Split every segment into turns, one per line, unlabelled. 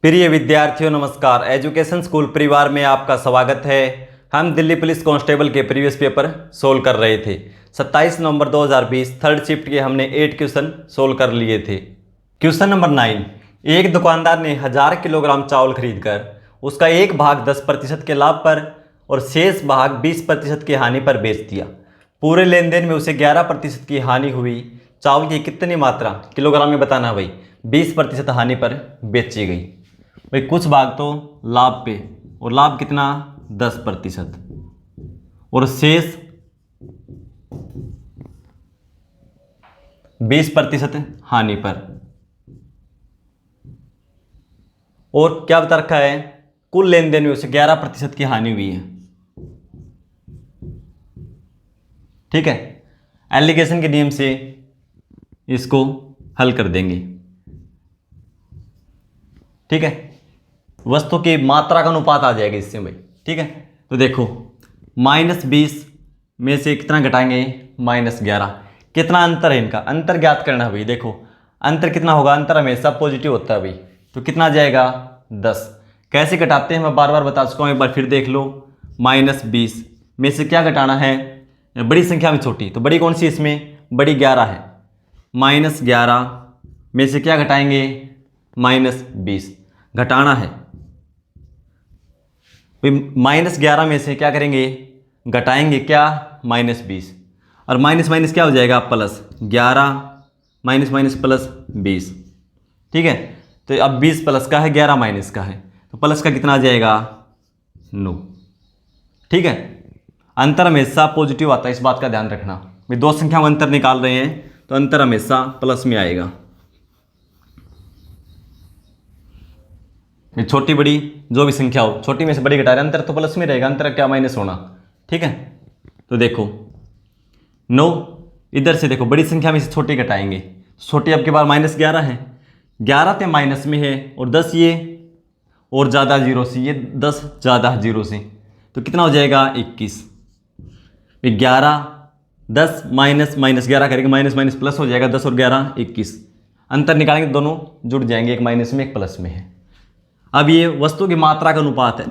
प्रिय विद्यार्थियों नमस्कार। एजुकेशन स्कूल परिवार में आपका स्वागत है। हम दिल्ली पुलिस कांस्टेबल के प्रीवियस पेपर सोल्व कर रहे थे। 27 नवंबर 2020 थर्ड शिफ्ट के हमने 8 क्वेश्चन सोल्व कर लिए थे। क्वेश्चन नंबर 9, एक दुकानदार ने 1000 किलोग्राम चावल खरीदकर उसका एक भाग 10% के लाभ पर और शेष भाग 20% की हानि पर बेच दिया। पूरे लेन देन में उसे 11% की हानि हुई। चावल की कितनी मात्रा किलोग्राम में बताना भाई 20% हानि पर बेची गई। भाई कुछ भाग तो लाभ पे, और लाभ कितना 10% और शेष 20% हानि पर। और क्या बता रखा है, कुल लेन देन में उसे 11% की हानि हुई है। ठीक है, एलिगेशन के नियम से इसको हल कर देंगे। ठीक है, वस्तु की मात्रा का अनुपात आ जाएगा इससे भाई। ठीक है, तो देखो -20 में से कितना घटाएंगे -11। कितना अंतर है इनका, अंतर ज्ञात करना है भाई। देखो अंतर कितना होगा, अंतर हमेशा पॉजिटिव होता है भाई। तो कितना आ जाएगा 10। कैसे घटाते हैं मैं बार बार बता चुका हूँ, एक बार फिर देख लो। -20 में से क्या घटाना है, बड़ी संख्या में छोटी, तो बड़ी कौन सी इसमें, बड़ी 11 है। -11 में से क्या घटाएंगे -20 घटाना है। -11 में से क्या करेंगे, घटाएंगे क्या -20, और माइनस माइनस क्या हो जाएगा प्लस 11 माइनस माइनस प्लस 20। ठीक है, तो अब 20 प्लस का है 11 माइनस का है, तो प्लस का कितना आ जाएगा 9। ठीक है, अंतर हमेशा पॉजिटिव आता है, इस बात का ध्यान रखना। भाई दो संख्या में अंतर निकाल रहे हैं तो अंतर हमेशा प्लस में आएगा। छोटी बड़ी जो भी संख्या हो, छोटी में से बड़ी घटा रहे हैं, अंतर तो प्लस में रहेगा, अंतर क्या माइनस होना। ठीक है, तो देखो 9 इधर से, देखो बड़ी संख्या में से छोटी घटाएंगे। छोटी आपके पास -11 है, 11 तो माइनस में है, और 10 ये और ज़्यादा 0 से, ये 10 ज़्यादा 0 से, तो कितना हो जाएगा 21। 11 10 माइनस माइनस 11 करेंगे, माइनस माइनस प्लस हो जाएगा, 10 और 11 21। अंतर निकालेंगे, दोनों जुड़ जाएंगे, एक माइनस में एक प्लस में है। अब ये वस्तु की मात्रा का अनुपात है,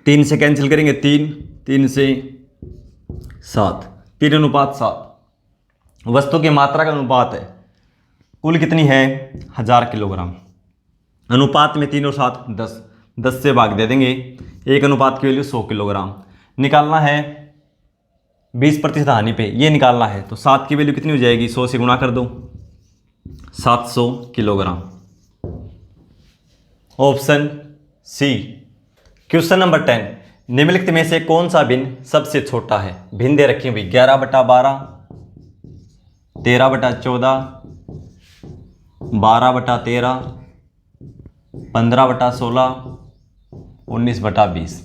3 से कैंसिल करेंगे, 3 से 7, 3:7 वस्तु की मात्रा का अनुपात है। कुल कितनी है 1000 किलोग्राम, अनुपात में 3 और 7 10 से भाग दे देंगे। एक अनुपात की वैल्यू 100 किलोग्राम। निकालना है 20% हानि पे, ये निकालना है, तो 7 की वैल्यू कितनी हो जाएगी, 100 से गुणा कर दो, 700 kilogram. Option C. Question number 10, निम्नलिखित में से कौन सा भिन्न सबसे छोटा है। भिन्न दे रखी हुई 11/12, 13/14, 12/13, 15/16, 19/20।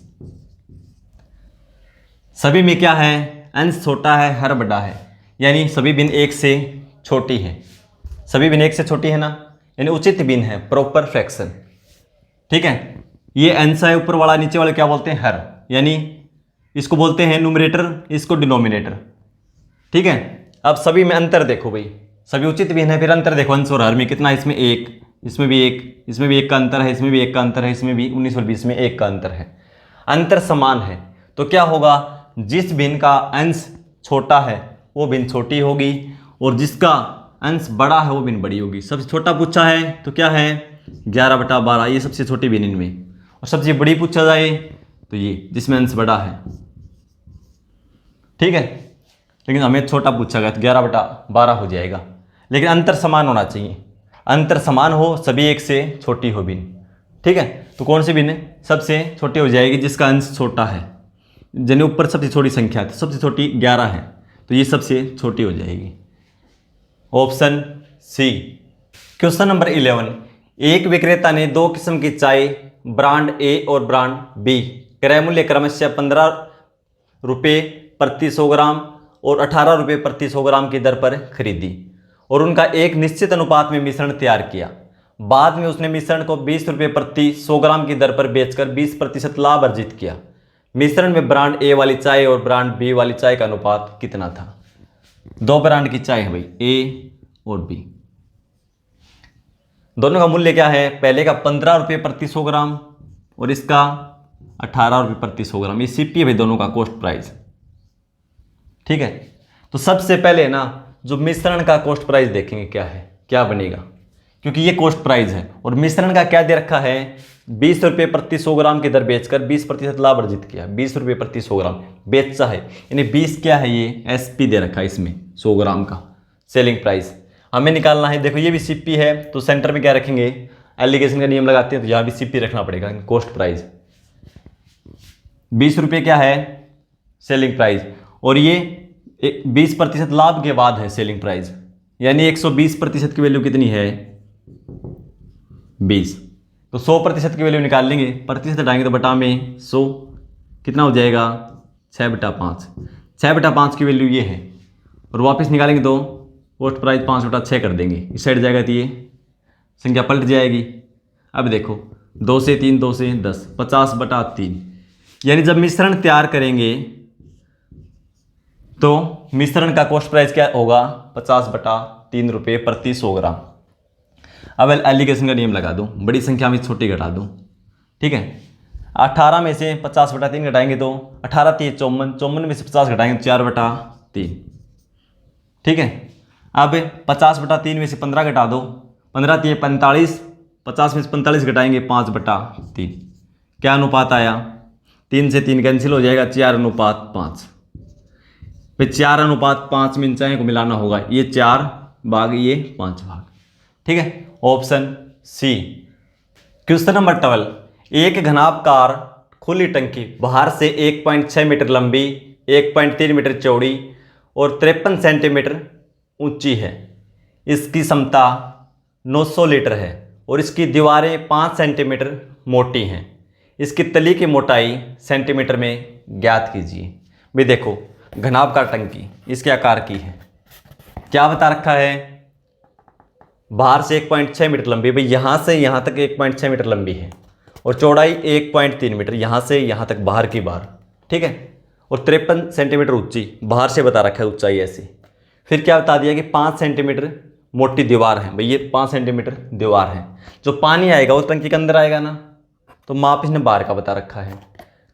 सभी में क्या है, अंश छोटा है, हर बड़ा है, यानी सभी भिन्न एक से छोटी है। सभी भिन्न एक से छोटी है ना, यानी उचित भिन्न है, प्रॉपर फ्रैक्शन। ठीक है, ये अंश है ऊपर वाला, नीचे वाले क्या बोलते हैं हर, यानी इसको बोलते हैं न्यूमरेटर, इसको डिनोमिनेटर। ठीक है, अब सभी में अंतर देखो भाई, सभी उचित भिन्न है, फिर अंतर देखो अंश और हर में कितना, इसमें 1, इसमें भी 1, इसमें भी 1 का अंतर है, इसमें भी 1 का अंतर है, इसमें भी 19 और 20 में 1 का अंतर है। अंतर समान है, तो क्या होगा, जिस भिन्न का अंश छोटा है वो भिन्न छोटी होगी, और जिसका अंश बड़ा है वो भिन्न बड़ी होगी। सबसे छोटा पूछा है तो क्या है 11/12, ये सबसे छोटी भिन्न इनमें, और सबसे बड़ी पूछा जाए तो ये जिसमें अंश बड़ा है। ठीक है, लेकिन हमें छोटा पूछा गया तो 11/12 हो जाएगा, लेकिन अंतर समान होना चाहिए। अंतर समान हो, सभी एक से छोटी हो भिन्न। ठीक है, तो कौन सी भिन्न सबसे छोटी हो जाएगी, जिसका अंश छोटा है। जने ऊपर सबसे छोटी संख्या, तो सबसे छोटी 11 है, तो ये सबसे छोटी हो जाएगी। Option C. क्वेश्चन नंबर 11, एक विक्रेता ने 2 किस्म की चाय ब्रांड ए और ब्रांड बी क्रय मूल्य क्रमशः 15 रुपये प्रति 100 ग्राम और 18 रुपये प्रति 100 ग्राम की दर पर खरीदी, और उनका एक निश्चित अनुपात में मिश्रण तैयार किया। बाद में उसने मिश्रण को 20 रुपये प्रति 100 ग्राम की दर पर बेचकर 20% लाभ अर्जित किया। मिश्रण में ब्रांड ए वाली चाय और ब्रांड बी वाली चाय का अनुपात कितना था। 2 ब्रांड की चाय है भाई, ए और बी। दोनों का मूल्य क्या है, पहले का 15 रुपये प्रति 100 ग्राम और इसका 18 रुपये प्रति 100 ग्राम। ये सीपी है भाई दोनों का कॉस्ट प्राइस। ठीक है, तो सबसे पहले ना जो मिश्रण का कॉस्ट प्राइस देखेंगे क्या है, क्या बनेगा, क्योंकि ये कॉस्ट प्राइस है और मिश्रण का क्या दे रखा है, 20 रुपये प्रति 100 ग्राम की दर बेचकर 20% लाभ अर्जित किया। 20 रुपये प्रति 100 ग्राम बेचा है, यानी 20 क्या है, ये एसपी दे रखा है इसमें 100 ग्राम का सेलिंग प्राइस हमें निकालना है। देखो ये भी सीपी है, तो सेंटर में क्या रखेंगे, एलिगेशन का नियम लगाते हैं तो यहाँ भी सीपी रखना पड़ेगा। कॉस्ट प्राइस 20 रुपये क्या है सेलिंग प्राइस, और ये 20% लाभ के बाद है सेलिंग प्राइस, यानी 120% की वैल्यू कितनी है, 20। तो 100% की वैल्यू निकाल लेंगे, प्रतिशत हटाएंगे तो बटा में 100 कितना हो जाएगा, 6/5। 6/5 की वैल्यू ये है, और वापस निकालेंगे तो कॉस्ट प्राइस 5/6 कर देंगे, इस साइड जाएगा तो ये संख्या पलट जाएगी। अब देखो 2 से 3, 2 से 10, 50/3, यानी जब मिश्रण तैयार करेंगे तो मिश्रण का कॉस्ट प्राइस क्या होगा, 50/3 रुपये प्रति 100 ग्राम। अब एलिगेशन का नियम लगा दूं, बड़ी संख्या में छोटी घटा दूं। ठीक है, 18 में से 50/3 घटाएंगे तो 18 3 54, 54 में से 50 घटाएंगे तो 4/3। ठीक है, अब 50/3 में से 15 घटा दो, 15 3 45, 50 में से 45 घटाएंगे 5/3। क्या अनुपात आया, 3 से 3 कैंसिल हो जाएगा, 4:5। फिर 4:5 में इन चाहे को मिलाना होगा, ये 4 भाग ये 5 भाग। ठीक है, ऑप्शन सी। क्वेश्चन नंबर 12, एक घनाभकार खुली टंकी बाहर से 1.6 मीटर लंबी, 1.3 मीटर चौड़ी और 53 सेंटीमीटर ऊंची है। इसकी क्षमता 900 लीटर है और इसकी दीवारें 5 सेंटीमीटर मोटी हैं। इसकी तली की मोटाई सेंटीमीटर में ज्ञात कीजिए। भाई देखो घनाभकार टंकी इसके आकार की है, क्या बता रखा है, बाहर से 1.6 मीटर लंबी, भाई यहाँ से यहाँ तक 1.6 मीटर लंबी है और चौड़ाई 1.3 मीटर, यहाँ से यहाँ तक बाहर की बाहर। ठीक है, और 53 सेंटीमीटर ऊंची, बाहर से बता रखा है ऊंचाई ऐसी। फिर क्या बता दिया कि 5 सेंटीमीटर मोटी दीवार है, भाई ये 5 सेंटीमीटर दीवार है। जो पानी आएगा वो टंकी के अंदर आएगा ना, तो माप इसने बाहर का बता रखा है।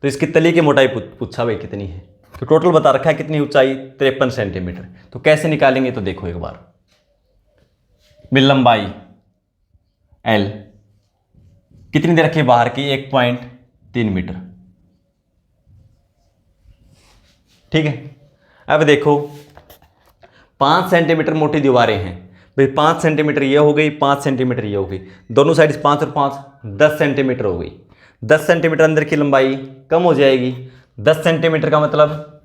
तो इसकी तली की मोटाई पूछा भाई कितनी है, तो टोटल बता रखा है कितनी ऊंचाई, 53 सेंटीमीटर। तो कैसे निकालेंगे, तो देखो एक बार, लंबाई L कितनी दे रखी है बाहर की, 1.3 मीटर। ठीक है, अब देखो 5 सेंटीमीटर मोटी दीवारें हैं, भाई 5 सेंटीमीटर ये हो गई, 5 सेंटीमीटर ये हो गई, दोनों साइड 5 और 5 10 सेंटीमीटर हो गई। 10 सेंटीमीटर अंदर की लंबाई कम हो जाएगी, 10 सेंटीमीटर का मतलब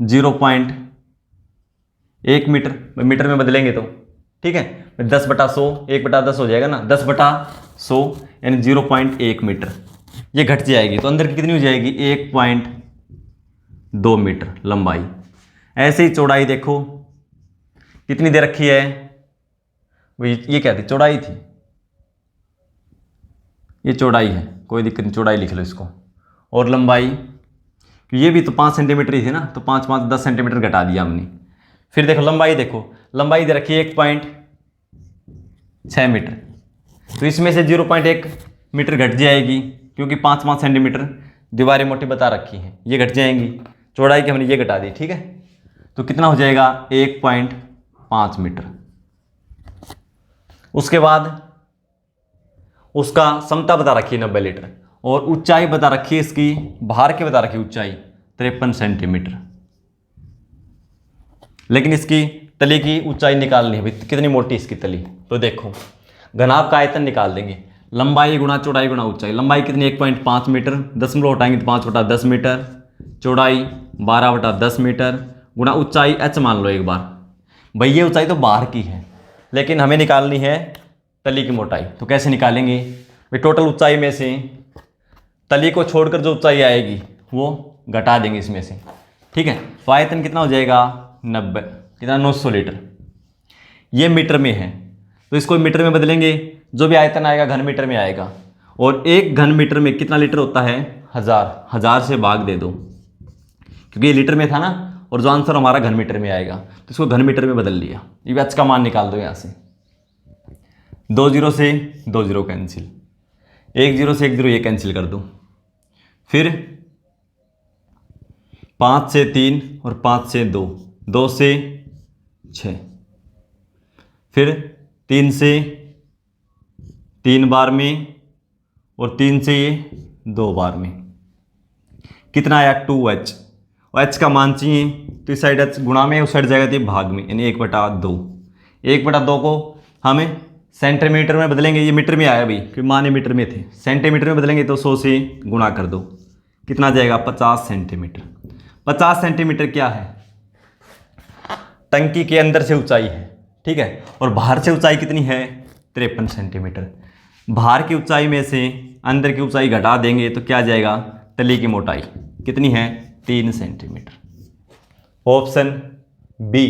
0.1 मीटर, मीटर में बदलेंगे तो ठीक है, 10/100 1/10 हो जाएगा ना, 10/100 यानी 0.1 मीटर, ये घट जाएगी तो अंदर की कितनी हो जाएगी, 1.2 मीटर लंबाई। ऐसे ही चौड़ाई देखो कितनी दे रखी है, ये क्या थी, चौड़ाई थी, ये चौड़ाई है, कोई दिक्कत नहीं, चौड़ाई लिख लो इसको। और लंबाई ये भी तो 5 सेंटीमीटर ही थी ना, तो 5 5 10 सेंटीमीटर घटा दिया हमने। फिर देखो लंबाई, देखो लंबाई दे रखी है 1.6 मीटर, तो इसमें से 0.1 मीटर घट जाएगी, क्योंकि 5 5 सेंटीमीटर दीवारें मोटी बता रखी हैं, ये घट जाएंगी, चौड़ाई की हमने ये घटा दी। ठीक है, तो कितना हो जाएगा, 1.5 मीटर। उसके बाद उसका क्षमता बता रखी है 90 लीटर, और ऊंचाई बता रखी है इसकी, बाहर की बता रखी है ऊंचाई 53 सेंटीमीटर। लेकिन इसकी तली की ऊंचाई निकालनी है, भाई कितनी मोटी इसकी तली, तो देखो घनाभ का आयतन निकाल देंगे, लंबाई गुणा चौड़ाई गुणा ऊंचाई। लंबाई कितनी, 1.5 मीटर, दशमलव हटाएंगे तो 5/10 मीटर, चौड़ाई 12/10 मीटर, गुणा ऊंचाई h मान लो एक बार। भाई ये ऊंचाई तो बाहर की है, लेकिन हमें निकालनी है तली की मोटाई, तो कैसे निकालेंगे, भाई टोटल ऊंचाई में से तली को छोड़कर जो ऊंचाई आएगी वो घटा देंगे इसमें से। ठीक है, तो आयतन कितना हो जाएगा, 90 कितना 900 लीटर। ये मीटर में है तो इसको मीटर में बदलेंगे, जो भी आयतन आएगा घन मीटर में आएगा, और 1 घन मीटर में कितना लीटर होता है, 1000 से भाग दे दो, क्योंकि ये लीटर में था ना, और जो आंसर हमारा घन मीटर में आएगा तो इसको घन मीटर में बदल लिया। ये h का मान निकाल दो यहाँ से, 2 जीरो से 2 जीरो कैंसिल, 1 जीरो से 1 जीरो ये कैंसिल कर दो, फिर 5 से 3 और 5 से 2, 2 से 6, फिर 3 से 3 बार में और 3 से ये 2 बार में, कितना आया 2h। और h का मान चाहिए तो इस साइड h गुणा में, उस साइड जाएगा तो भाग में, यानी 1/2। 1/2 को हमें सेंटीमीटर में बदलेंगे, ये मीटर में आया अभी क्योंकि मान मीटर में थे, सेंटीमीटर में बदलेंगे तो 100 से गुणा कर दो, कितना जाएगा 50 सेंटीमीटर। 50 सेंटीमीटर क्या है, टंकी के अंदर से ऊंचाई है, ठीक है। और बाहर से ऊंचाई कितनी है 53 सेंटीमीटर। बाहर की ऊंचाई में से अंदर की ऊंचाई घटा देंगे तो क्या जाएगा, तली की मोटाई कितनी है 3 centimetre. Option B.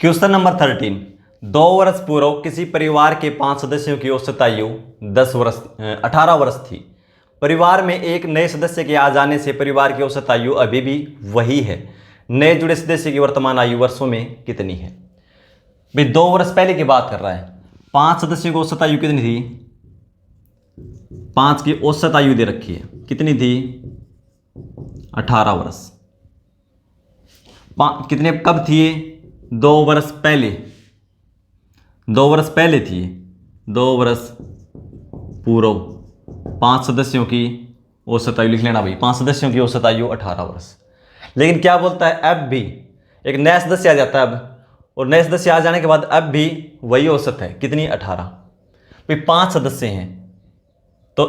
Question number 13, 2 वर्ष पूर्व किसी परिवार के 5 सदस्यों की औसत आयु 18 वर्ष थी। परिवार में एक नए सदस्य के आ जाने से परिवार की औसत आयु अभी भी वही है। नए जुड़े सदस्य की वर्तमान आयु वर्षों में कितनी है। भाई 2 वर्ष पहले की बात कर रहा है, 5 सदस्यों की औसत आयु कितनी थी, 5 की औसत आयु दे रखी है, कितनी थी 18 वर्ष। कितने कब थी, 2 वर्ष पहले, 2 वर्ष पहले थी, 2 वर्ष पूर्व 5 सदस्यों की औसत आयु लिख लेना भाई, 5 सदस्यों की औसत आयु 18 वर्ष। लेकिन क्या बोलता है, अब भी एक नया सदस्य आ जाता है अब, और नए सदस्य आ जाने के बाद अब भी वही औसत है, कितनी 18। भाई 5 सदस्य हैं तो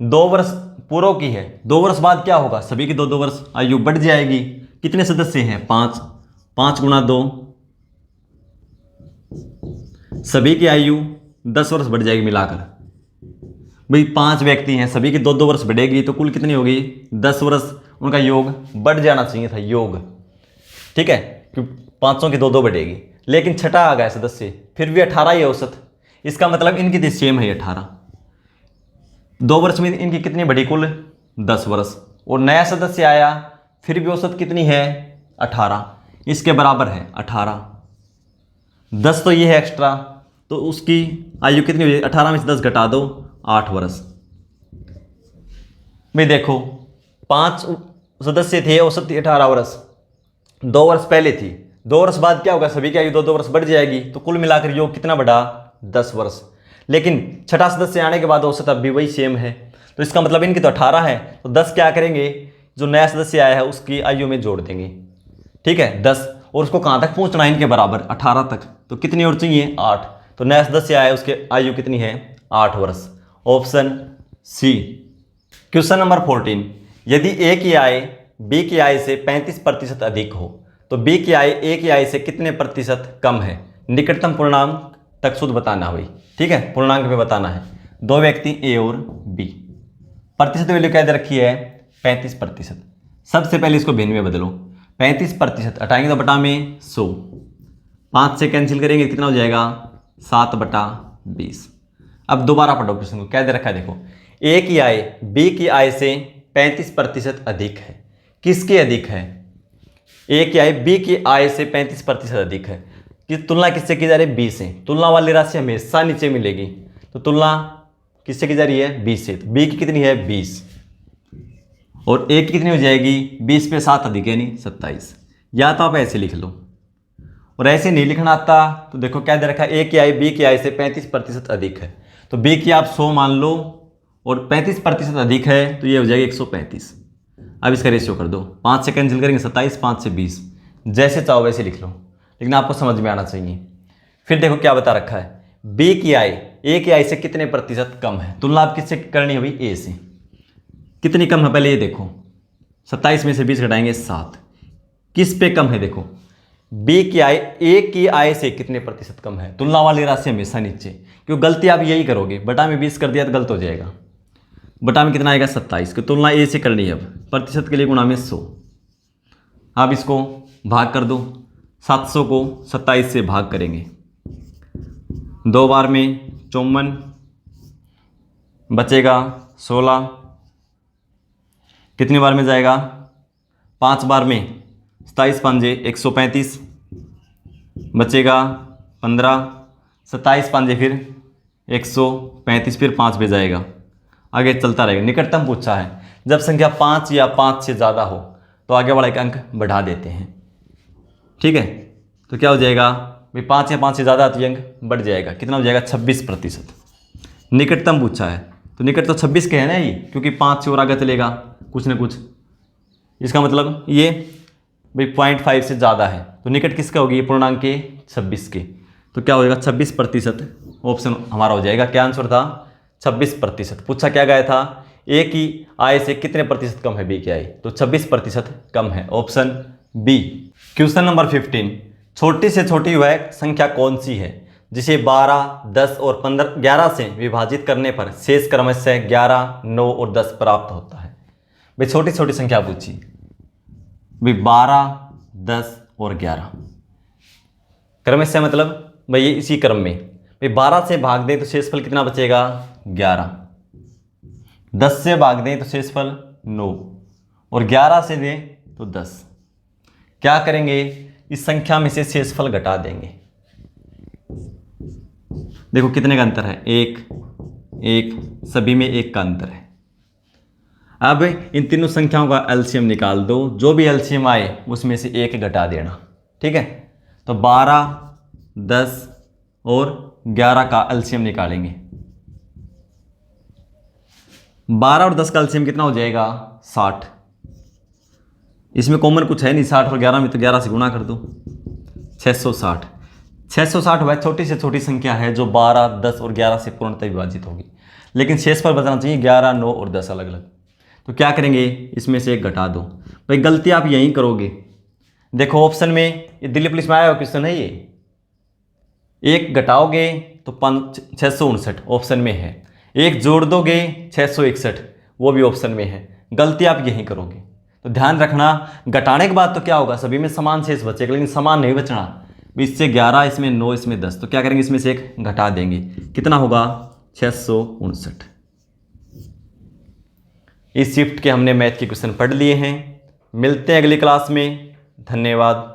2 वर्ष पूर्व की है, 2 वर्ष बाद क्या होगा, सभी की 2-2 वर्ष आयु बढ़ जाएगी। कितने सदस्य हैं 5, 5 गुणा 2, सभी की आयु 10 वर्ष बढ़ जाएगी मिलाकर। भाई 5 व्यक्ति हैं, सभी की 2-2 वर्ष बढ़ेगी तो कुल कितनी होगी 10 वर्ष, उनका योग बढ़ जाना चाहिए था, योग, ठीक है, क्योंकि 500 की 2-2 बढ़ेगी। लेकिन छठा आ गया सदस्य, फिर भी 18 ही औसत, इसका मतलब इनकी तो सेम है 18। 2 वर्ष में इनकी कितनी बढ़ी, कुल 10 वर्ष, और नया सदस्य आया फिर भी औसत कितनी है 18, इसके बराबर है 18। 10 तो ये है एक्स्ट्रा, तो उसकी आयु कितनी हुई, 18 में से 10 घटा दो 8 वर्ष। भाई देखो 5 सदस्य थे, औसत थी 18 वर्ष, 2 वर्ष पहले थी, 2 वर्ष बाद क्या होगा, सभी की आयु 2-2 वर्ष बढ़ जाएगी, तो कुल मिलाकर योग कितना बढ़ा 10 वर्ष। लेकिन छठा सदस्य आने के बाद औसत अब भी वही सेम है, तो इसका मतलब इनकी तो 18 है, तो 10 क्या करेंगे, जो नया सदस्य आया है उसकी आयु में जोड़ देंगे, ठीक है 10, और उसको कहाँ तक पहुँचना है इनके बराबर 18 तक, तो कितनी और चाहिए 8, तो नया सदस्य आया है उसकी आयु कितनी है 8 वर्ष। Option C. क्वेश्चन नंबर 14, यदि ए की आय बी की आय से 35% अधिक हो तो बी की आय ए की आय से कितने प्रतिशत कम है। निकटतम पूर्णांक तक शुद्ध बताना भाई, ठीक है, पूर्णांक में बताना है। 2 व्यक्ति ए और बी, प्रतिशत वैल्यू क्या दे रखी है 35%। सबसे पहले इसको भिन्न में बदलो, 35% हटाएंगे तो बटा में 100, 5 से कैंसिल करेंगे कितना हो जाएगा 7/20। अब दोबारा पढ़ो प्रश्न को, क्या दे रखा है देखो, ए की आय बी की आय से 35% अधिक है। किसके अधिक है, ए की आय बी की आय से 35% अधिक है, कि तुलना किससे की जा रही है बी से। तुलना वाली राशि हमेशा नीचे मिलेगी, तो तुलना किससे की जा रही है बी से, तो बी की कितनी है 20, और ए की कितनी हो जाएगी 20 पे 7 अधिक यानी 27। या तो आप ऐसे लिख लो, और ऐसे नहीं लिखना आता तो देखो क्या दे रखा है, ए की आय बी की आय से 35% अधिक है, तो बी की आप 100 मान लो, और 35% अधिक है तो ये हो जाएगी 135। अब इसका रेशियो कर दो, 5 से कैंसिल करेंगे 27, 5 से 20, जैसे चाहो वैसे लिख लो, लेकिन आपको समझ में आना चाहिए। फिर देखो क्या बता रखा है, बी की आय ए की आय से कितने प्रतिशत कम है। तुलना आप किससे करनी है भाई, ए से। कितनी कम है पहले ये देखो, 27 में से 20 घटाएंगे 7, किस पे कम है देखो, बी की आय ए की आय से कितने प्रतिशत कम है। तुलना वाली राशि हमेशा नीचे, क्योंकि गलती आप यही करोगे, बटा में 20 कर दिया तो गलत हो जाएगा। बटा में कितना आएगा 27, की तुलना ए से करनी है, अब प्रतिशत के लिए गुणा में 100। अब इसको भाग कर दो, 700 को 27 से भाग करेंगे, 2 बार में 54, बचेगा 16, कितनी बार में जाएगा 5 बार में, 27 5 135, बचेगा 15, 27 5 फिर 135 फिर 5 पे जाएगा, आगे चलता रहेगा। निकटतम पूछा है, जब संख्या 5 या 5 से ज़्यादा हो तो आगे वाला एक अंक बढ़ा देते हैं। ठीक है, तो क्या हो जाएगा भाई, 5 या 5 से ज़्यादा तो ये अंक बढ़ जाएगा, कितना हो जाएगा 26%। निकटतम पूछा है तो निकट तो 26 के है ना ये, क्योंकि 5 से और आगे चलेगा कुछ ना कुछ। इसका मतलब ये भाई 0.5 से ज़्यादा है, तो निकट किसका होगी, ये पूर्णांक के 26 के, तो क्या हो जाएगा 26%। ऑप्शन हमारा हो जाएगा, क्या आंसर था 26%। पूछा क्या गया था, ए की आय से कितने प्रतिशत कम है बी की आय, तो 26% कम है, ऑप्शन बी। क्वेश्चन नंबर 15, छोटी से छोटी वह संख्या कौन सी है जिसे 12, 10 और 11 से विभाजित करने पर शेष क्रमशः 11, 9 और 10 प्राप्त होता है। भाई छोटी छोटी संख्या पूछी भाई, 12, 10 और 11 क्रमशः मतलब भाई ये इसी क्रम में, भाई 12 से भाग दें तो शेषफल कितना बचेगा 11, 10 से भाग दें तो शेषफल 9 और 11 से दें तो 10। क्या करेंगे, इस संख्या में से शेषफल घटा देंगे। देखो कितने का अंतर है, एक एक, सभी में एक का अंतर है। अब इन तीनों संख्याओं का एलसीएम निकाल दो, जो भी एलसीएम आए उसमें से एक घटा देना। ठीक है, तो 12, 10 और 11 का एलसीएम निकालेंगे। 12 और 10 का एलसीएम कितना हो जाएगा 60। इसमें कॉमन कुछ है नहीं, 60 और 11 में, तो 11 से गुणा कर दो, 660। 660 वह छोटी से छोटी संख्या है जो 12, 10 और 11 से पूर्णतः विभाजित होगी, लेकिन शेषफल बचना चाहिए 11, 9 और 10 अलग अलग। तो क्या करेंगे, इसमें से एक घटा दो। भाई गलती आप यहीं करोगे, देखो ऑप्शन में ये दिल्ली पुलिस में आया हुआ क्वेश्चन है, ये एक घटाओगे तो 659 ऑप्शन में है, एक जोड़ दोगे 661 वो भी ऑप्शन में है। गलती आप यहीं करोगे, तो ध्यान रखना घटाने के बाद तो क्या होगा, सभी में समान शेष बचेगा, लेकिन समान नहीं बचना। इससे 11, इसमें 9, इसमें 10, तो क्या करेंगे, इसमें से एक घटा देंगे, कितना होगा 659। इस शिफ्ट के हमने मैथ के क्वेश्चन पढ़ लिए हैं। मिलते हैं अगली क्लास में, धन्यवाद।